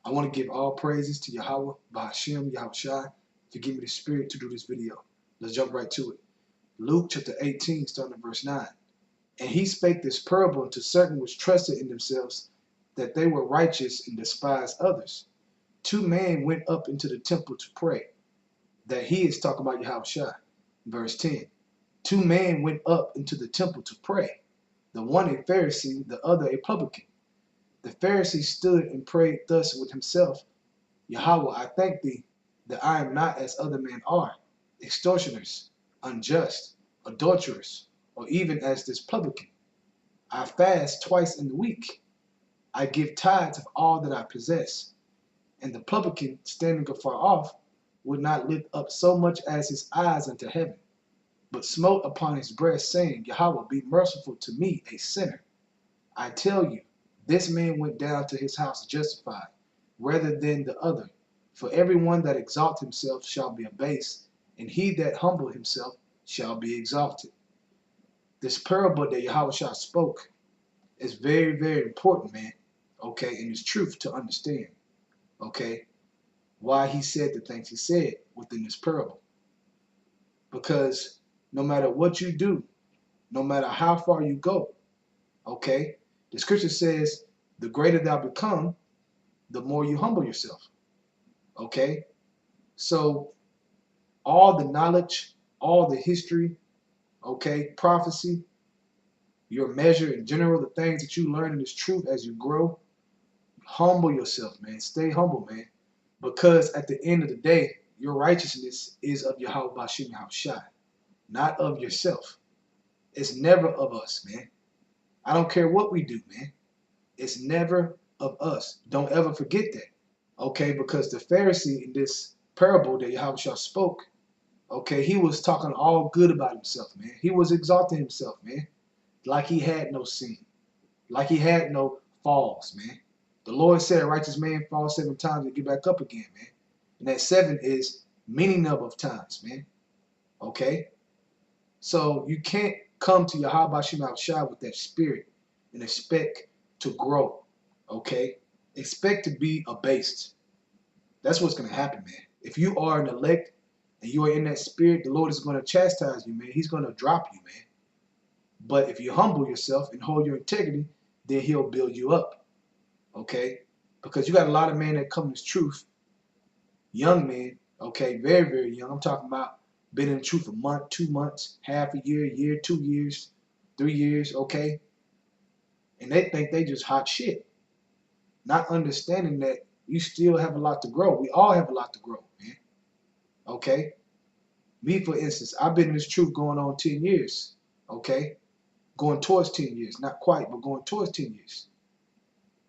I want to give all praises to Yahweh, Bahashem, Yahushai, for giving me the spirit to do this video. Let's jump right to it. Luke chapter 18, starting at verse 9. And he spake this parable unto certain which trusted in themselves that they were righteous and despised others. Two men went up into the temple to pray. That he is talking about Yahushua. Verse 10. Two men went up into the temple to pray. The one a Pharisee, the other a publican. The Pharisee stood and prayed thus with himself, Yahweh, I thank thee that I am not as other men are, extortioners, unjust, adulterers, or even as this publican. I fast twice in the week. I give tithes of all that I possess. And the publican, standing afar off, would not lift up so much as his eyes unto heaven, but smote upon his breast, saying, Yahweh, be merciful to me, a sinner. I tell you, this man went down to his house justified, rather than the other. For everyone that exalts himself shall be abased, and he that humble himself shall be exalted. This parable that Yahushua spoke is very, very important, man. Okay, and it's truth to understand. Okay, why he said the things he said within this parable. Because no matter what you do, no matter how far you go, okay, the scripture says the greater thou become, the more you humble yourself. Okay, so all the knowledge, all the history, okay, prophecy, your measure in general, the things that you learn in this truth as you grow, humble yourself, man. Stay humble, man. Because at the end of the day, your righteousness is of Yahweh Bashem Yahushai, not of yourself. It's never of us, man. I don't care what we do, man. It's never of us. Don't ever forget that. Okay, because the Pharisee in this parable that Yahushua spoke, okay, he was talking all good about himself, man. He was exalting himself, man. Like he had no sin. Like he had no falls, man. The Lord said a righteous man falls 7 times and get back up again, man. And that 7 is many number of times, man. Okay? So you can't come to Yahweh Shem Shai with that spirit and expect to grow. Okay? Expect to be abased. That's what's going to happen, man. If you are an elect and you are in that spirit, the Lord is going to chastise you, man. He's going to drop you, man. But if you humble yourself and hold your integrity, then he'll build you up. Okay? Because you got a lot of men that come to this truth, young men, okay, very, very young. I'm talking about been in the truth a month, 2 months, half a year, 2 years, 3 years, okay? And they think they just hot shit. Not understanding that you still have a lot to grow. We all have a lot to grow, man. Okay? Me, for instance, I've been in this truth going on 10 years, okay? Going towards 10 years. Not quite, but going towards 10 years.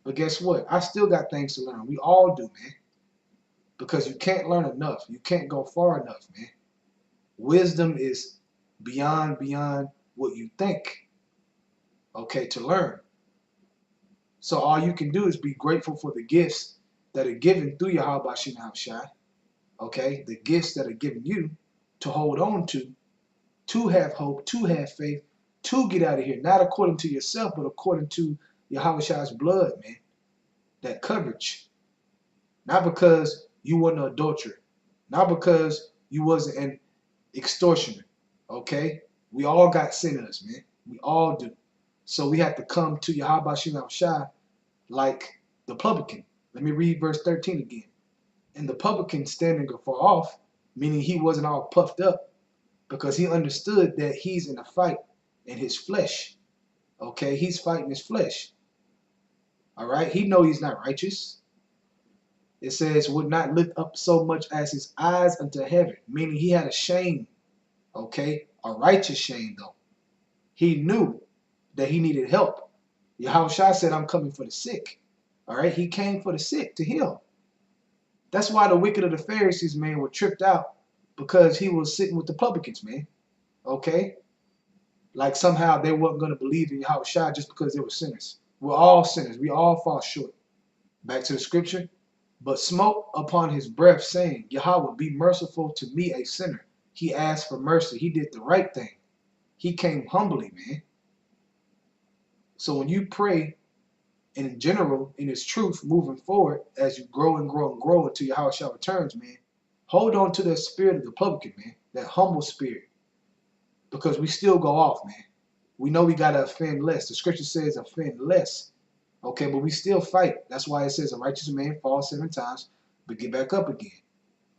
But guess what? I still got things to learn. We all do, man. Because you can't learn enough. You can't go far enough, man. Wisdom is beyond what you think, okay, to learn. So all you can do is be grateful for the gifts that are given through Yahweh Bashem Shai, okay, the gifts that are given you to hold on to have hope, to have faith, to get out of here, not according to yourself, but according to Yahweh Shai's blood, man, that coverage. Not because you weren't an adulterer, not because you wasn't an extortioner, okay? We all got sinners, man. We all do. So we have to come to Yahweh Shem Shai like the publican. Let me read verse 13 again. And the publican standing afar off, meaning he wasn't all puffed up, because he understood that he's in a fight in his flesh. Okay, he's fighting his flesh. All right, he know he's not righteous. It says, would not lift up so much as his eyes unto heaven, meaning he had a shame, okay, a righteous shame though. He knew that he needed help. Yahushua said, I'm coming for the sick. All right, he came for the sick to heal. That's why the wicked of the Pharisees, man, were tripped out, because he was sitting with the publicans, man. Okay? Like somehow they weren't going to believe in Yahushua just because they were sinners. We're all sinners. We all fall short. Back to the scripture. But smote upon his breath, saying, Yahweh, be merciful to me, a sinner. He asked for mercy. He did the right thing. He came humbly, man. So when you pray And in general, in its truth, moving forward, as you grow and grow and grow until your Yahweh returns, man, hold on to that spirit of the publican, man, that humble spirit, because we still go off, man. We know we got to offend less. The scripture says offend less, okay, but we still fight. That's why it says a righteous man falls 7 times, but get back up again,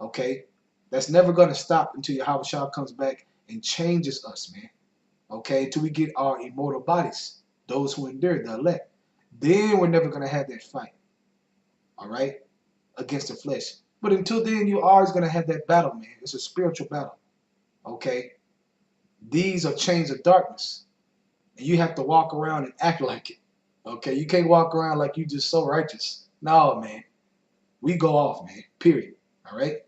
okay? That's never going to stop until Yahweh comes back and changes us, man, okay, until we get our immortal bodies, those who endure, the elect. Then we're never going to have that fight, all right, against the flesh. But until then, you're always going to have that battle, man. It's a spiritual battle, okay? These are chains of darkness, and you have to walk around and act like it, okay? You can't walk around like you just so righteous. No, man. We go off, man, period, all right?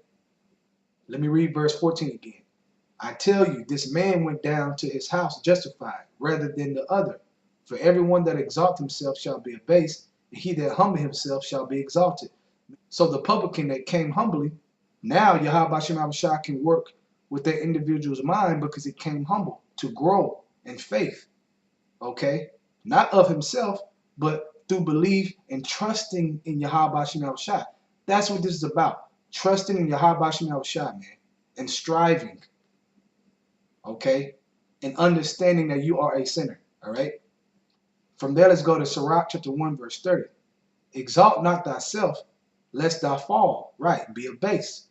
Let me read verse 14 again. I tell you, this man went down to his house justified rather than the other. For everyone that exalts himself shall be abased, and he that humble himself shall be exalted. So the publican that came humbly, now Yahweh Shem Shah can work with that individual's mind because he came humble to grow in faith, okay? Not of himself, but through belief and trusting in Yahweh Shem Shah. That's what this is about. Trusting in Yahweh Shem Shah, man, and striving, okay? And understanding that you are a sinner, all right? From there, let's go to Sirach chapter 1, verse 30. Exalt not thyself, lest thou fall, right, be abased,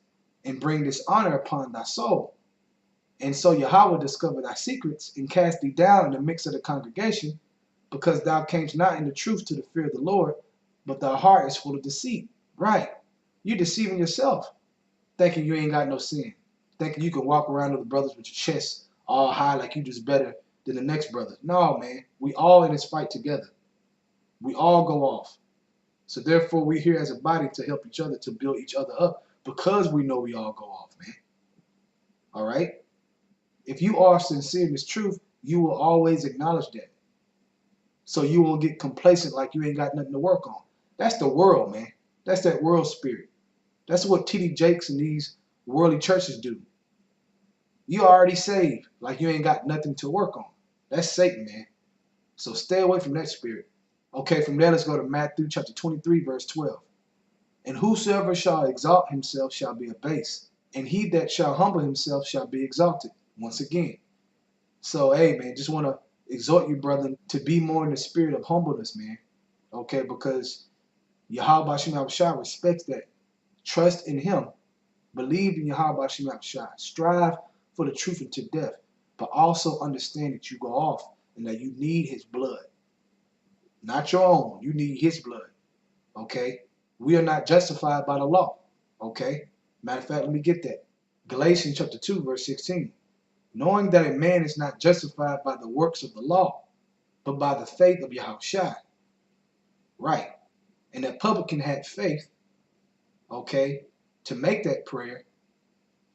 and bring dishonor upon thy soul. And so Yahweh discover thy secrets, and cast thee down in the midst of the congregation, because thou camest not in the truth to the fear of the Lord, but thy heart is full of deceit. Right. You're deceiving yourself, thinking you ain't got no sin, thinking you can walk around with the brothers with your chest all high like you just better than the next brother. No, man. We all in this fight together. We all go off. So therefore, we're here as a body to help each other, to build each other up, because we know we all go off, man. All right? If you are sincere in this truth, you will always acknowledge that. So you won't get complacent like you ain't got nothing to work on. That's the world, man. That's that world spirit. That's what T.D. Jakes and these worldly churches do. You already saved like you ain't got nothing to work on. That's Satan, man. So stay away from that spirit. Okay, from there, let's go to Matthew chapter 23, verse 12. And whosoever shall exalt himself shall be abased, and he that shall humble himself shall be exalted. Once again. So, hey, man, just want to exhort you, brother, to be more in the spirit of humbleness, man. Okay, because Yahweh Shem Shah respects that. Trust in him. Believe in Yahweh Shem Shah. Strive for the truth unto death, but also understand that you go off and that you need his blood. Not your own. You need his blood. Okay? We are not justified by the law. Okay? Matter of fact, let me get that. Galatians chapter 2, verse 16. Knowing that a man is not justified by the works of the law, but by the faith of Yahushua. Right. And that publican had faith, okay, to make that prayer,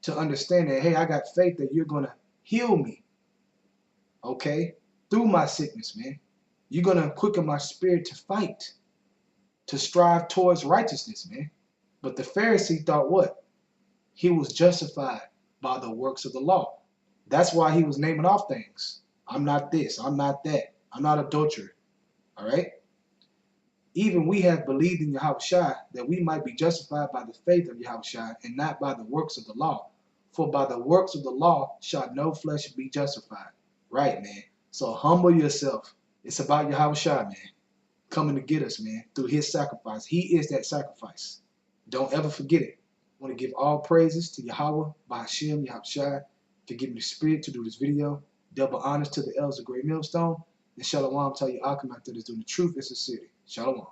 to understand that, hey, I got faith that you're going to heal me, okay, through my sickness, man. You're going to quicken my spirit to fight, to strive towards righteousness, man. But the Pharisee thought what? He was justified by the works of the law. That's why he was naming off things. I'm not this. I'm not that. I'm not adulterer. All right? Even we have believed in Yahushua that we might be justified by the faith of Yahushua and not by the works of the law. For by the works of the law shall no flesh be justified. Right, man. So humble yourself. It's about Yahushua, man. Coming to get us, man, through his sacrifice. He is that sacrifice. Don't ever forget it. I want to give all praises to Yahweh, Bahashem, Yahushua, to give me the spirit to do this video. Double honors to the elders of Great Millstone. And Shalom, tell you Akim after this, doing the truth and sincerity. Shalom.